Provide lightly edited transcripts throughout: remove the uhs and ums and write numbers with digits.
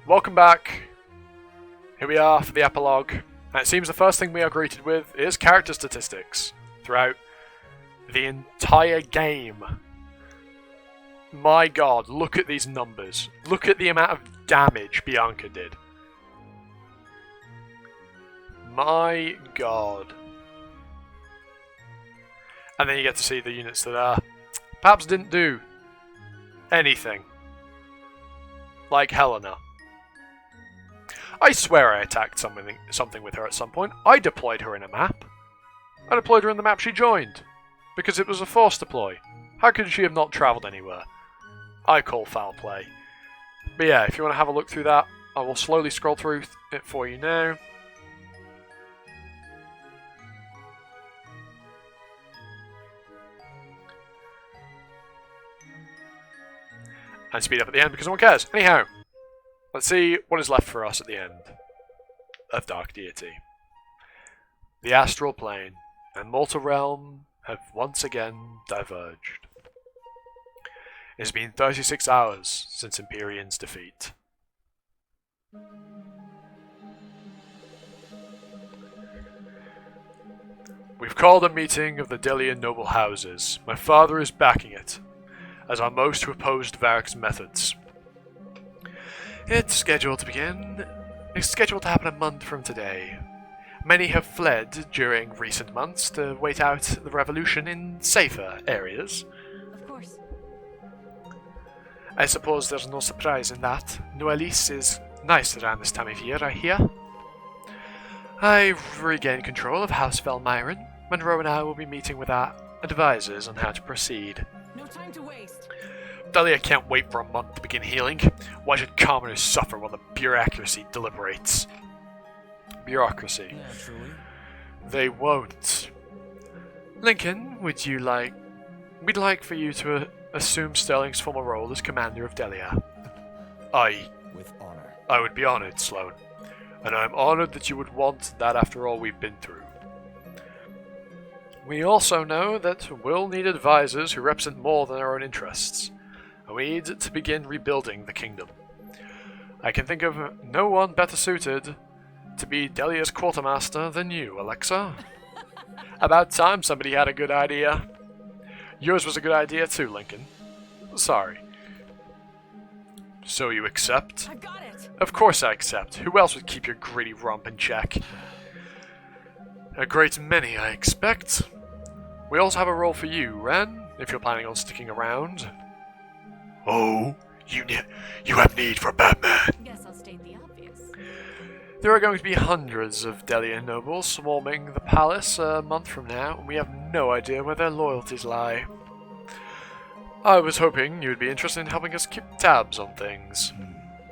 Welcome back. Here we are for the epilogue. And it seems the first thing we are greeted with is character statistics throughout the entire game. My god, look at these numbers. Look at the amount of damage Bianca did. My god. And then you get to see the units that perhaps didn't do anything. Like Helena. I swear I attacked something with her at some point. I deployed her in a map. I deployed her in the map she joined. Because it was a forced deploy. How could she have not travelled anywhere? I call foul play. But yeah, if you want to have a look through that, I will slowly scroll through it for you now. And speed up at the end because no one cares. Anyhow, let's see what is left for us at the end of Dark Deity. The astral plane and mortal realm have once again diverged. It has been 36 hours since Empyrean's defeat. We've called a meeting of the Delian noble houses. My father is backing it, as are most who opposed Varric's methods. It's scheduled to happen a month from today. Many have fled during recent months to wait out the revolution in safer areas. Of course. I suppose there's no surprise in that. Noelis is nice around this time of year, I hear. I've regained control of House Velmyron. Monroe and I will be meeting with our advisors on how to proceed. No time to waste. Delia can't wait for a month to begin healing. Why should commoners suffer while the bureaucracy deliberates? Bureaucracy. Naturally. They won't. Lincoln, we'd like for you to assume Sterling's former role as commander of Delia. With honor. I would be honored, Sloane. And I'm honored that you would want that after all we've been through. We also know that we'll need advisors who represent more than our own interests. And we need to begin rebuilding the kingdom. I can think of no one better suited to be Delia's quartermaster than you, Alexa. About time somebody had a good idea. Yours was a good idea too, Lincoln. Sorry. So you accept? I've got it. Of course I accept. Who else would keep your greedy rump in check? A great many, I expect. We also have a role for you, Ren, if you're planning on sticking around. Oh, you have need for Batman. Guess I'll state the obvious. There are going to be hundreds of Delian nobles swarming the palace a month from now, and we have no idea where their loyalties lie. I was hoping you would be interested in helping us keep tabs on things.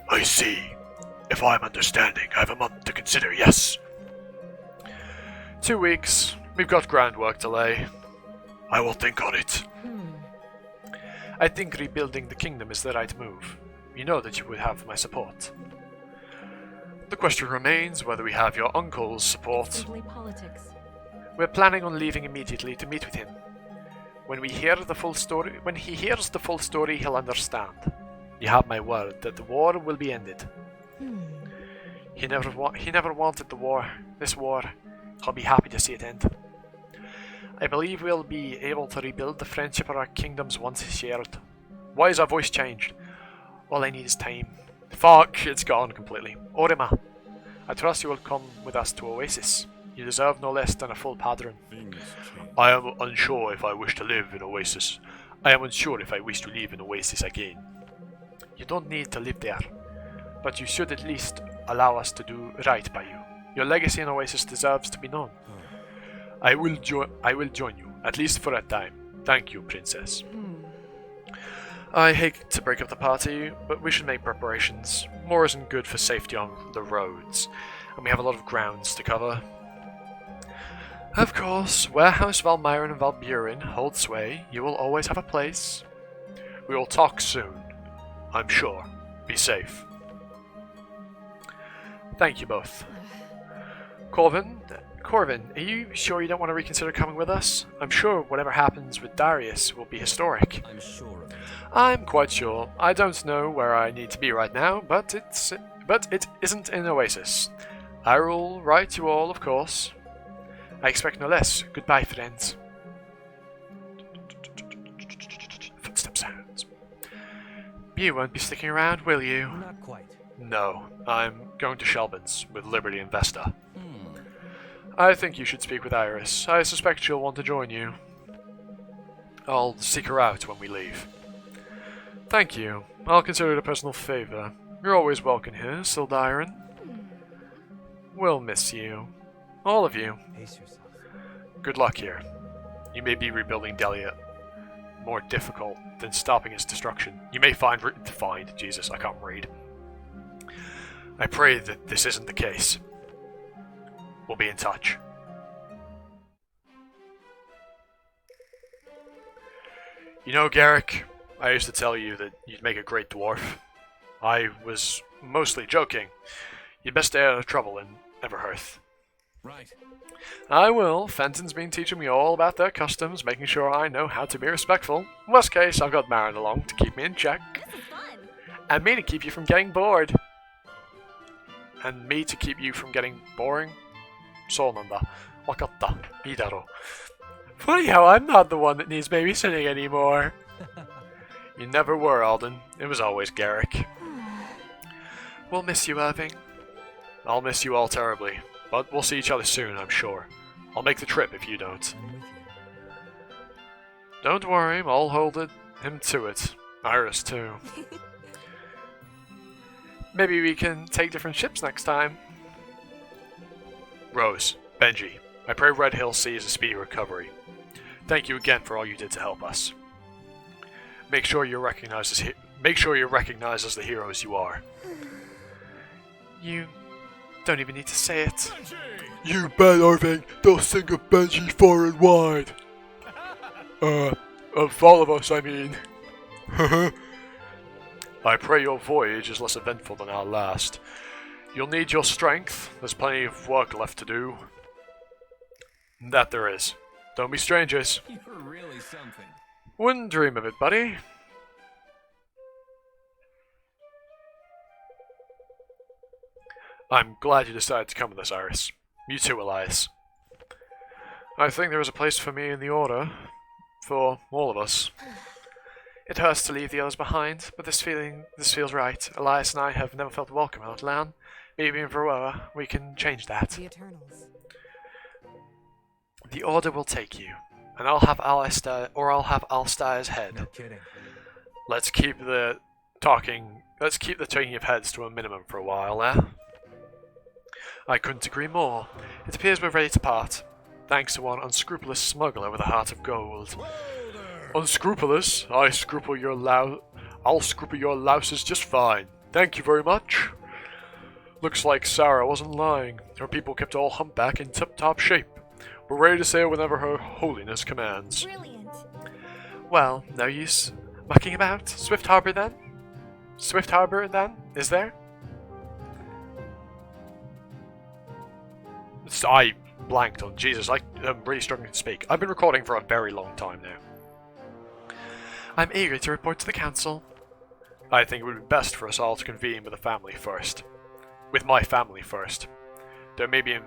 I see. If I'm understanding, I have a month to consider, yes. 2 weeks. We've got groundwork to lay. I will think on it. I think rebuilding the kingdom is the right move. You know that you would have my support. The question remains whether we have your uncle's support. Simply politics. We're planning on leaving immediately to meet with him. When he hears the full story, he'll understand. You have my word that the war will be ended. He never wanted this war. I'll be happy to see it end. I believe we'll be able to rebuild the friendship of our kingdoms once shared. Why has our voice changed? All I need is time. Fuck, it's gone completely. Orima, I trust you will come with us to Oasis. You deserve no less than a full padron. I am unsure if I wish to live in Oasis. I am unsure if I wish to live in Oasis again. You don't need to live there, but you should at least allow us to do right by you. Your legacy in Oasis deserves to be known. I will join you, at least for a time. Thank you, Princess. I hate to break up the party, but we should make preparations. War isn't good for safety on the roads, and we have a lot of grounds to cover. Of course, where House Velmyron and Valburin hold sway, you will always have a place. We will talk soon, I'm sure. Be safe. Thank you both. Corvin, are you sure you don't want to reconsider coming with us? I'm sure whatever happens with Darius will be historic. I'm sure of it. I'm quite sure. I don't know where I need to be right now, but but it isn't an oasis. I will write you all, of course. I expect no less. Goodbye, friends. Footstep sounds. You won't be sticking around, will you? Not quite. No, I'm going to Shelbin's with Liberty and Vesta. I think you should speak with Iris. I suspect she'll want to join you. I'll seek her out when we leave. Thank you. I'll consider it a personal favor. You're always welcome here, Sildiron. We'll miss you. All of you. Pace yourself. Good luck here. You may be rebuilding Delia more difficult than stopping its destruction. You may find Jesus, I can't read. I pray that this isn't the case. We'll be in touch. You know, Garrick, I used to tell you that you'd make a great dwarf. I was mostly joking. You'd best stay out of trouble in Everhearth. Right. I will. Fenton's been teaching me all about their customs, making sure I know how to be respectful. Worst case, I've got Marin along to keep me in check. This is fun. And me to keep you from getting bored. And me to keep you from getting boring. Sonanda. Wakatta. Idaro. Funny how I'm not the one that needs babysitting anymore. You never were, Alden. It was always Garrick. We'll miss you, Irving. I'll miss you all terribly. But we'll see each other soon, I'm sure. I'll make the trip if you don't. I'm with you. Don't worry, I'll hold him to it. Iris, too. Maybe we can take different ships next time. Rose, Benji, I pray Red Hill sees a speedy recovery. Thank you again for all you did to help us. Make sure you're recognized as the heroes you are. You don't even need to say it. Benji! You bet, Irving. They'll sing of Benji far and wide. Of all of us, I mean. I pray your voyage is less eventful than our last. You'll need your strength. There's plenty of work left to do. That there is. Don't be strangers. You're really something. Wouldn't dream of it, buddy. I'm glad you decided to come with us, Iris. You too, Elias. I think there is a place for me in the Order. For all of us. It hurts to leave the others behind, but this feels right. Elias and I have never felt welcome in Outland. Maybe in Varroa, we can change that. The Eternals. The Order will take you, and I'll have Alstyre's head. No kidding. Let's keep the taking of heads to a minimum for a while, eh? I couldn't agree more. It appears we're ready to part. Thanks to one unscrupulous smuggler with a heart of gold. Unscrupulous? I'll scruple your louses just fine. Thank you very much. Looks like Sarah wasn't lying. Her people kept all humpback in tip-top shape. We're ready to sail whenever her holiness commands. Brilliant. Well, no use mucking about. Swift Harbor then? Swift Harbor then? Is there? I blanked on Jesus. I'm really struggling to speak. I've been recording for a very long time now. I'm eager to report to the council. I think it would be best for us all to convene with the family first. With my family first. There may be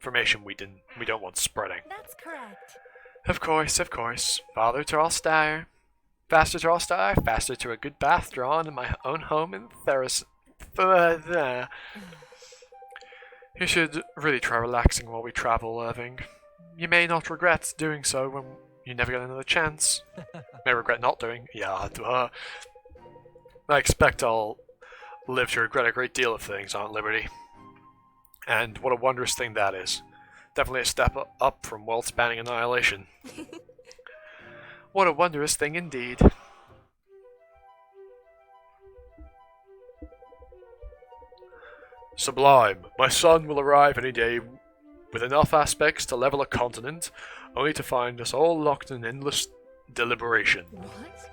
information we don't want spreading. That's correct. Of course, of course. Father to Allstyre. Faster to Allstyre, faster to a good bath drawn in my own home in Theris. You should really try relaxing while we travel, Irving. You may not regret doing so when you never get another chance. May regret not doing. Yeah, duh. I expect I'll live to regret a great deal of things, Aunt Liberty. And what a wondrous thing that is. Definitely a step up from world-spanning annihilation. What a wondrous thing indeed. Sublime. My son will arrive any day with enough aspects to level a continent, only to find us all locked in endless deliberation. What?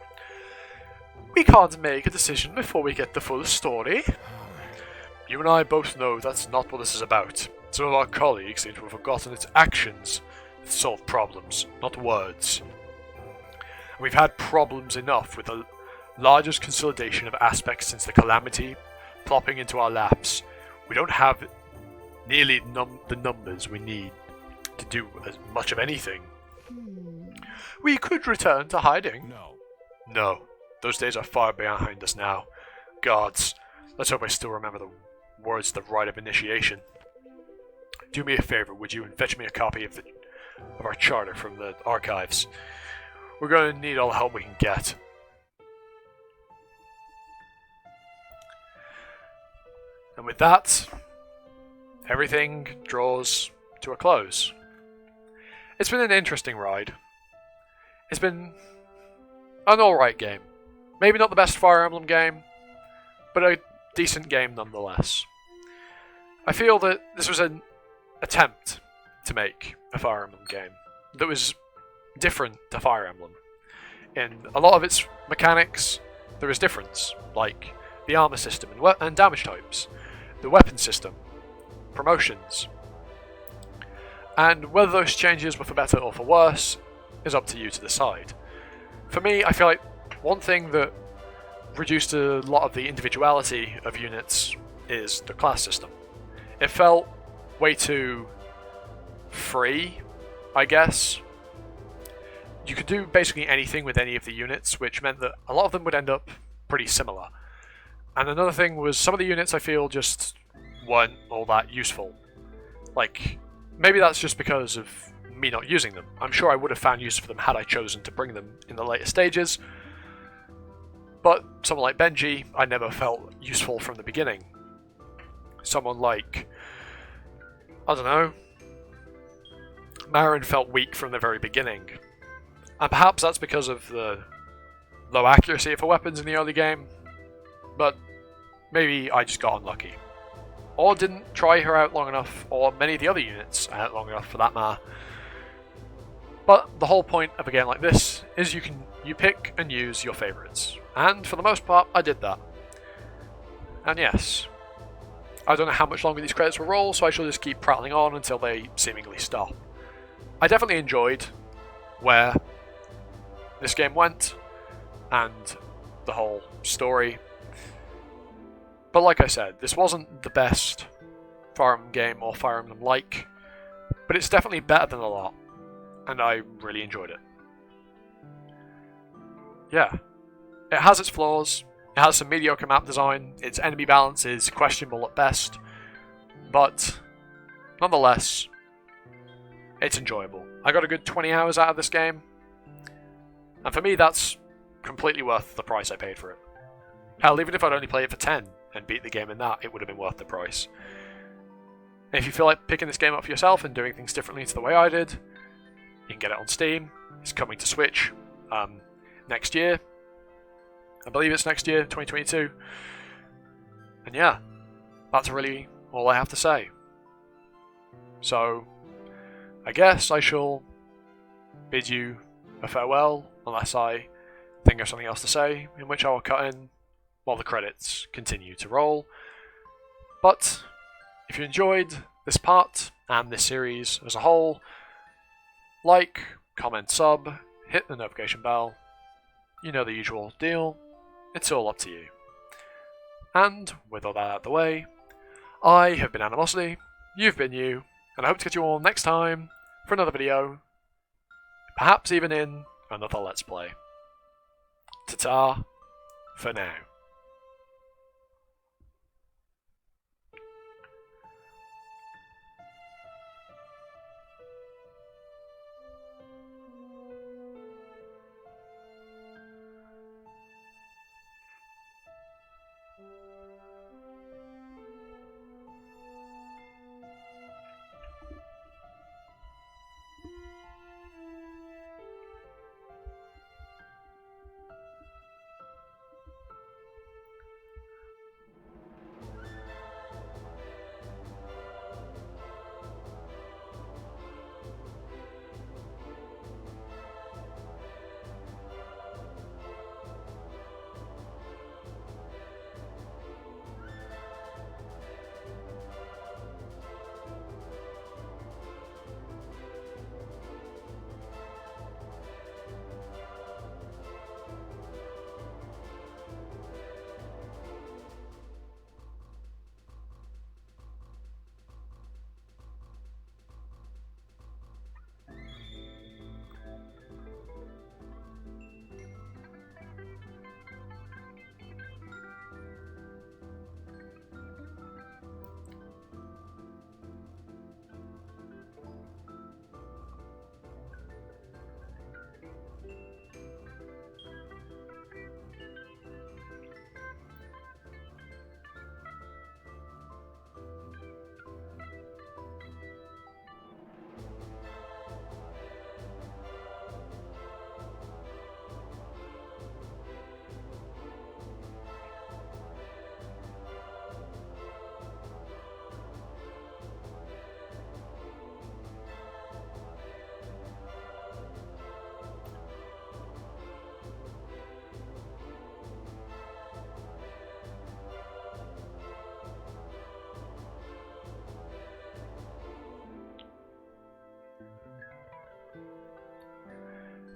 We can't make a decision before we get the full story. You and I both know that's not what this is about. Some of our colleagues seem to have forgotten it's actions that solve problems, not words. And we've had problems enough with the largest consolidation of aspects since the Calamity plopping into our laps. We don't have nearly the numbers we need to do as much of anything. We could return to hiding. No. No, those days are far behind us now. Gods, let's hope I still remember the words of the rite of initiation. Do me a favor, would you, and fetch me a copy of our charter from the archives. We're going to need all the help we can get. And with that, everything draws to a close. It's been an interesting ride. It's been an alright game. Maybe not the best Fire Emblem game, but a decent game nonetheless. I feel that this was an attempt to make a Fire Emblem game that was different to Fire Emblem. In a lot of its mechanics, there is difference, like the armor system and damage types, the weapon system, promotions. And whether those changes were for better or for worse is up to you to decide. For me, I feel like one thing that reduced a lot of the individuality of units is the class system. It felt way too free, I guess. You could do basically anything with any of the units, which meant that a lot of them would end up pretty similar. And another thing was some of the units I feel just weren't all that useful. Like, maybe that's just because of me not using them. I'm sure I would have found use for them had I chosen to bring them in the later stages. But someone like Benji, I never felt useful from the beginning. Someone like, I don't know, Marin felt weak from the very beginning. And perhaps that's because of the low accuracy of her weapons in the early game, but maybe I just got unlucky. Or didn't try her out long enough, or many of the other units out long enough for that matter. But the whole point of a game like this is you pick and use your favourites. And for the most part, I did that. And yes, I don't know how much longer these credits will roll, so I shall just keep prattling on until they seemingly stop. I definitely enjoyed where this game went, and the whole story. But like I said, this wasn't the best Fire Emblem game or Fire Emblem-like, but it's definitely better than a lot, and I really enjoyed it. Yeah, it has its flaws, it has some mediocre map design, its enemy balance is questionable at best, but nonetheless, it's enjoyable. I got a good 20 hours out of this game, and for me that's completely worth the price I paid for it. Hell, even if I'd only played it for 10 and beat the game in that, it would have been worth the price. And if you feel like picking this game up for yourself and doing things differently to the way I did, you can get it on Steam. It's coming to Switch next year. I believe it's next year, 2022. And yeah, that's really all I have to say. So, I guess I shall bid you a farewell, unless I think of something else to say, in which I will cut in while the credits continue to roll. But if you enjoyed this part and this series as a whole, like, comment, sub, hit the notification bell. You know the usual deal. It's all up to you. And with all that out of the way, I have been Animosity, you've been you, and I hope to get you all next time for another video, perhaps even in another Let's Play. Ta-ta for now.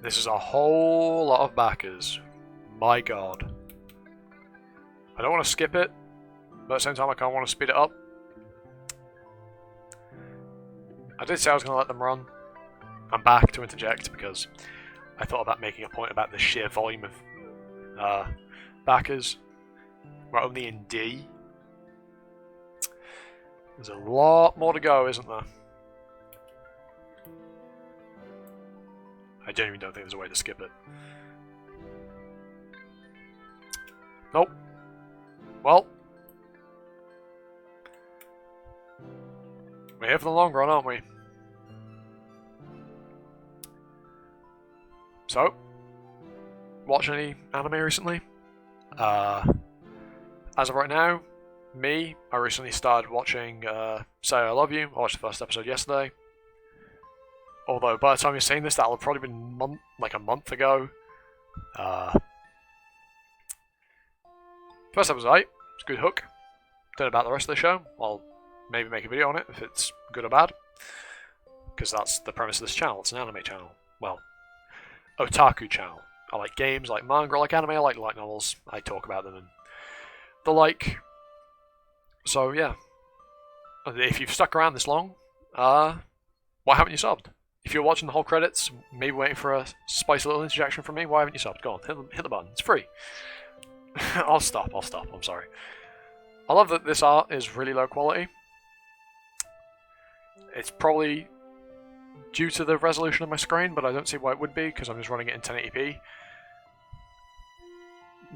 This is a whole lot of backers. My god. I don't want to skip it, but at the same time I kind of want to speed it up. I did say I was going to let them run. I'm back to interject because I thought about making a point about the sheer volume of backers. We're only in D. There's a lot more to go, isn't there? I genuinely don't think there's a way to skip it. Nope. Well. We're here for the long run, aren't we? So, watch any anime recently? As of right now, I recently started watching Say I Love You. I watched the first episode yesterday. Although by the time you're seeing this, that'll have probably been like a month ago. First episode, right? It's a good hook. Don't know about the rest of the show. I'll maybe make a video on it if it's good or bad. Because that's the premise of this channel. It's an anime channel. Well, otaku channel. I like games, I like manga, I like anime, I like light novels. I talk about them and the like. So yeah. If you've stuck around this long, why haven't you subbed? If you're watching the whole credits, maybe waiting for a spicy little interjection from me, why haven't you subbed? Go on, hit the button. It's free. I'll stop. I'm sorry. I love that this art is really low quality. It's probably due to the resolution of my screen, but I don't see why it would be, because I'm just running it in 1080p.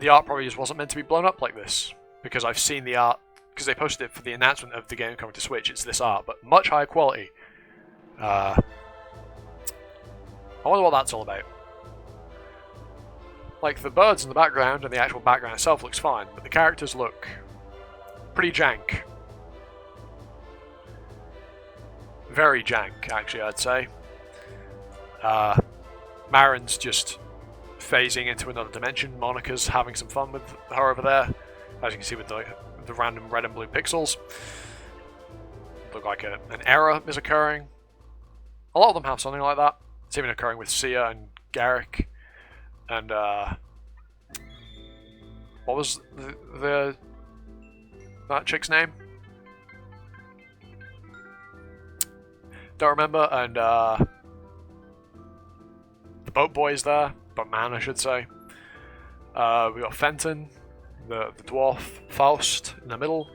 The art probably just wasn't meant to be blown up like this, because I've seen the art, because they posted it for the announcement of the game coming to Switch. It's this art, but much higher quality. I wonder what that's all about. Like, the birds in the background and the actual background itself looks fine, but the characters look pretty jank. Very jank, actually, I'd say. Marin's just phasing into another dimension. Monica's having some fun with her over there, as you can see with the random red and blue pixels. Look like an error is occurring. A lot of them have something like that. It's even occurring with Sia and Garrick. And, what was that chick's name? Don't remember. And, the boat boy is there. Boatman, I should say. We got Fenton, the dwarf, Faust in the middle.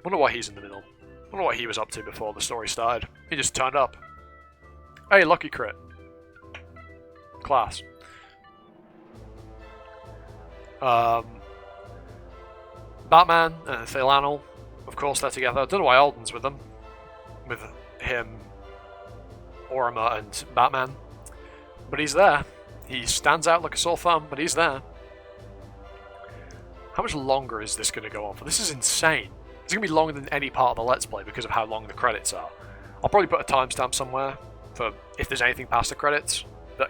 Wonder why he's in the middle. Wonder what he was up to before the story started. He just turned up. Hey, lucky crit. Class. Batman and Thelanel, of course, they're together. I don't know why Alden's with them. With him, Orima, and Batman. But he's there. He stands out like a sore thumb, but he's there. How much longer is this going to go on for? This is insane. It's going to be longer than any part of the Let's Play because of how long the credits are. I'll probably put a timestamp somewhere for if there's anything past the credits that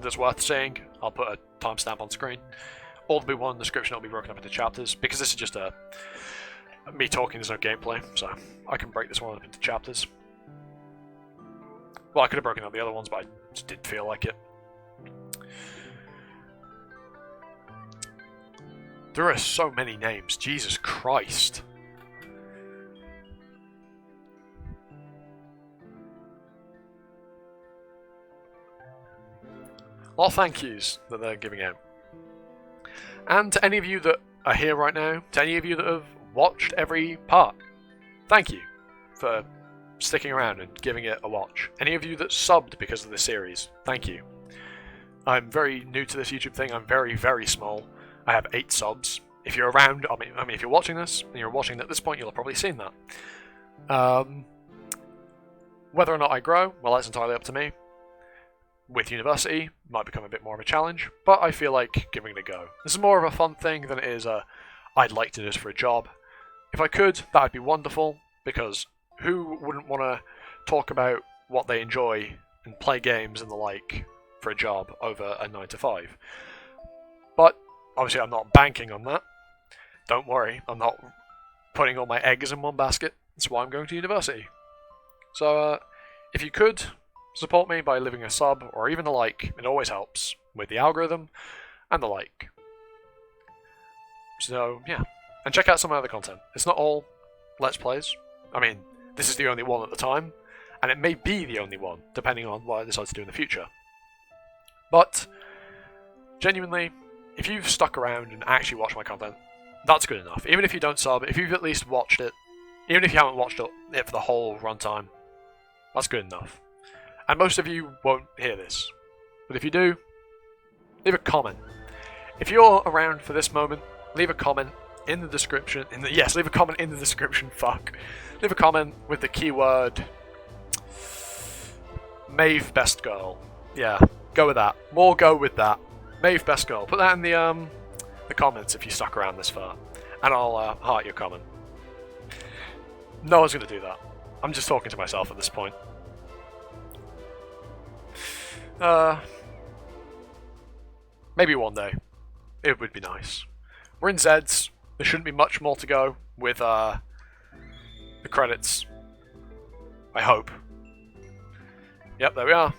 that's worth seeing. I'll put a timestamp on screen. Or there'll be one in the description that'll be broken up into chapters, because this is just me talking, there's no gameplay, so I can break this one up into chapters. Well, I could have broken up the other ones, but I just didn't feel like it. There are so many names, Jesus Christ. A lot of thank yous that they're giving out. And to any of you that are here right now, to any of you that have watched every part, thank you for sticking around and giving it a watch. Any of you that subbed because of the series, thank you. I'm very new to this YouTube thing. I'm very, very small. I have 8 subs. If you're around, I mean, if you're watching this, and you're watching at this point, you'll have probably seen that. Whether or not I grow, well, that's entirely up to me. With university, might become a bit more of a challenge, but I feel like giving it a go. This is more of a fun thing than it is I'd like to do this for a job. If I could, that would be wonderful, because who wouldn't want to talk about what they enjoy and play games and the like for a job over a 9 to 5? But obviously I'm not banking on that. Don't worry, I'm not putting all my eggs in one basket. That's why I'm going to university. So if you could, support me by leaving a sub or even a like. It always helps with the algorithm and the like. So, yeah. And check out some other content. It's not all Let's Plays. I mean, this is the only one at the time, and it may be the only one, depending on what I decide to do in the future. But, genuinely, if you've stuck around and actually watched my content, that's good enough. Even if you don't sub, if you've at least watched it, even if you haven't watched it for the whole runtime, that's good enough. And most of you won't hear this. But if you do, leave a comment. If you're around for this moment, leave a comment in the description. Leave a comment in the description, fuck. Leave a comment with the keyword Maeve Best Girl. Yeah, go with that. More go with that. Maeve Best Girl. Put that in the comments if you stuck around this far. And I'll heart your comment. No one's going to do that. I'm just talking to myself at this point. Maybe one day. It would be nice. We're in Zeds. There shouldn't be much more to go with the credits. I hope. Yep, there we are.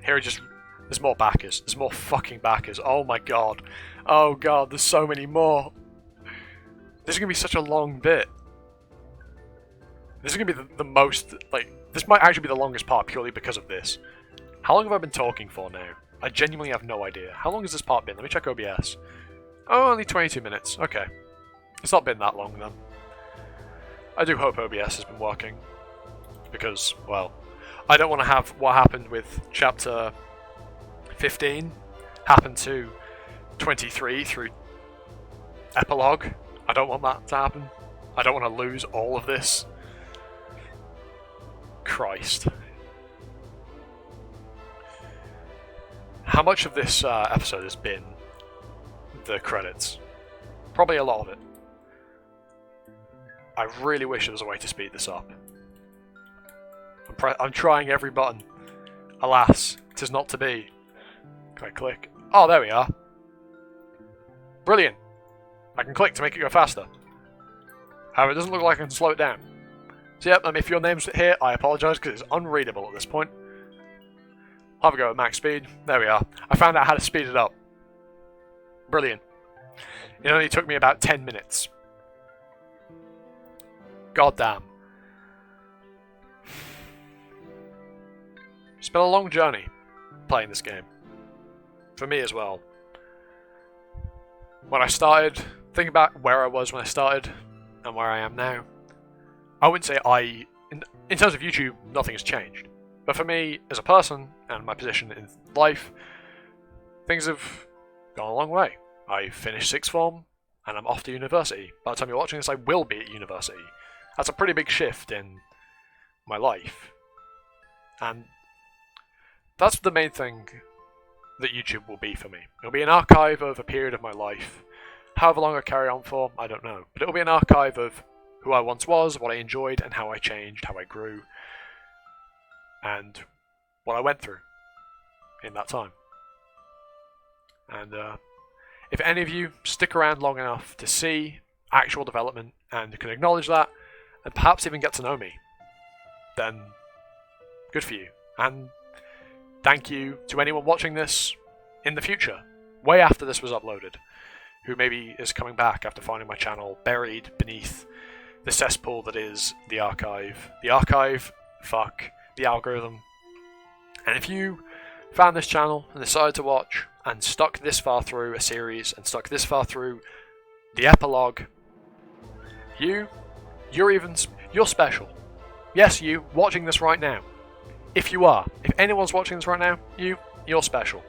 Here there's more backers. There's more fucking backers. Oh my god. Oh god, there's so many more. This is going to be such a long bit. This is going to be the most, this might actually be the longest part purely because of this. How long have I been talking for now? I genuinely have no idea. How long has this part been? Let me check OBS. Oh, only 22 minutes. Okay. It's not been that long then. I do hope OBS has been working. Because, well, I don't want to have what happened with chapter 15 happen to 23 through epilogue. I don't want that to happen. I don't want to lose all of this. Christ. How much of this episode has been the credits? Probably a lot of it. I really wish there was a way to speed this up. I'm trying every button. Alas, 'tis not to be. Can I click? Oh, there we are. Brilliant. I can click to make it go faster. However, it doesn't look like I can slow it down. So yep, if your name's here, I apologise because it's unreadable at this point. I'll have a go at max speed. There we are. I found out how to speed it up. Brilliant. It only took me about 10 minutes. God damn. It's been a long journey playing this game. For me as well. When I started, think about where I was when I started and where I am now. I wouldn't say in terms of YouTube, nothing has changed. But for me, as a person, and my position in life, things have gone a long way. I finished sixth form, and I'm off to university. By the time you're watching this, I will be at university. That's a pretty big shift in my life. And that's the main thing that YouTube will be for me. It'll be an archive of a period of my life. However long I carry on for, I don't know. But it'll be an archive of who I once was, what I enjoyed, and how I changed, how I grew, and what I went through in that time. And if any of you stick around long enough to see actual development and can acknowledge that, and perhaps even get to know me, then good for you. And thank you to anyone watching this in the future, way after this was uploaded, who maybe is coming back after finding my channel buried beneath the cesspool that is the archive. The archive, fuck, the algorithm. And if you found this channel and decided to watch and stuck this far through a series and stuck this far through the epilogue, you're special. Yes, you watching this right now. If you are, if anyone's watching this right now, you're special.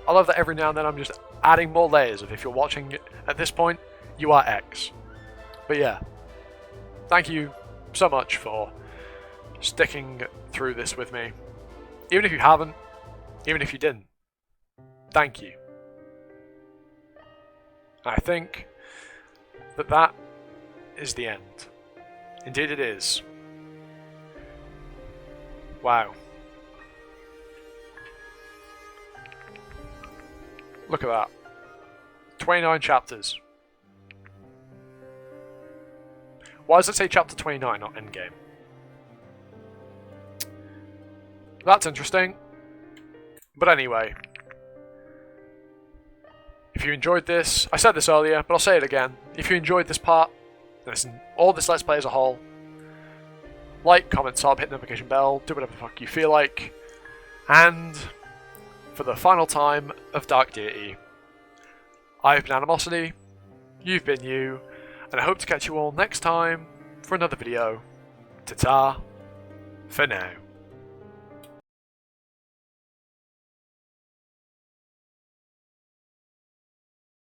I love that every now and then I'm just adding more layers of if you're watching at this point, you are X. But yeah, thank you so much for sticking through this with me. Even if you haven't, even if you didn't, thank you. I think that is the end. Indeed it is. Wow. Look at that. 29 chapters. Why does it say chapter 29, not endgame? That's interesting. But anyway, if you enjoyed this, I said this earlier, but I'll say it again. If you enjoyed this part, listen, all this Let's Play as a whole, like, comment, sub, hit the notification bell, do whatever the fuck you feel like. And for the final time of Dark Deity, I've been Animosity, you've been you, and I hope to catch you all next time for another video. Ta-ta, for now.